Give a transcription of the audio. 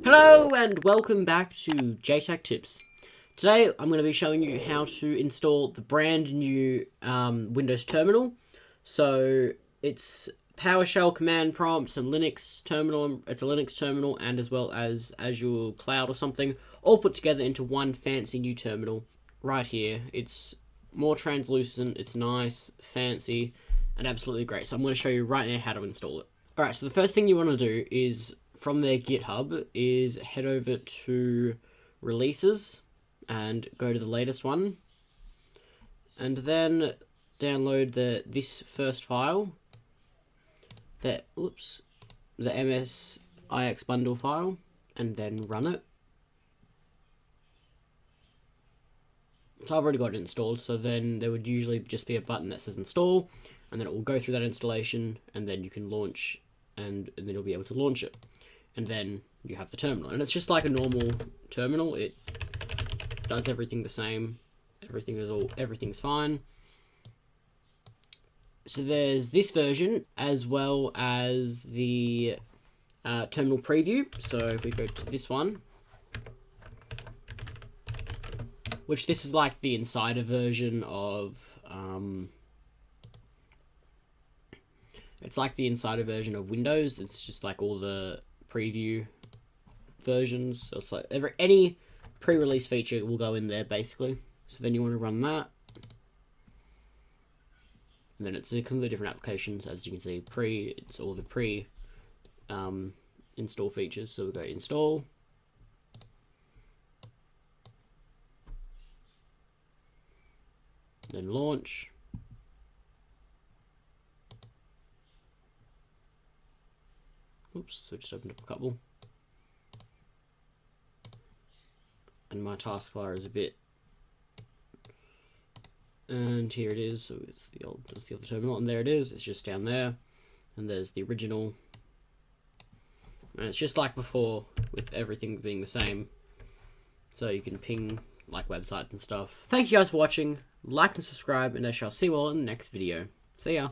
Hello and welcome back to JayTechTips. Today I'm going to be showing you how to install the brand new Windows terminal. So it's PowerShell command prompt, some Linux terminal, it's a Linux terminal, and as well as Azure Cloud or something, all put together into one fancy new terminal right here. It's more translucent, it's nice, fancy, and absolutely great. So I'm going to show you right now how to install it. Alright, so the first thing you want to do is, from their GitHub, is head over to releases and go to the latest one, and then download this first file, the MSIX bundle file, and then run it. So I've already got it installed, so then there would usually just be a button that says install, and then it will go through that installation, and then you can launch, and then you'll be able to launch it. And then you have the terminal, and it's just like a normal terminal. It does everything the same. Everything's fine. So there's this version as well as the terminal preview. So if we go to this one, which this is like the insider version of it's like the insider version of Windows. It's just like all the preview versions, so it's like any pre-release feature will go in there basically. So then you want to run that, and then it's a completely different applications. As you can see, it's all the pre install features. So we go install, then launch. Oops, so just opened up a couple. And my taskbar is a bit... And here it is, so it's the other terminal, and there it is, it's just down there. And there's the original. And it's just like before, with everything being the same. So you can ping, like, websites and stuff. Thank you guys for watching, like and subscribe, and I shall see you all in the next video. See ya!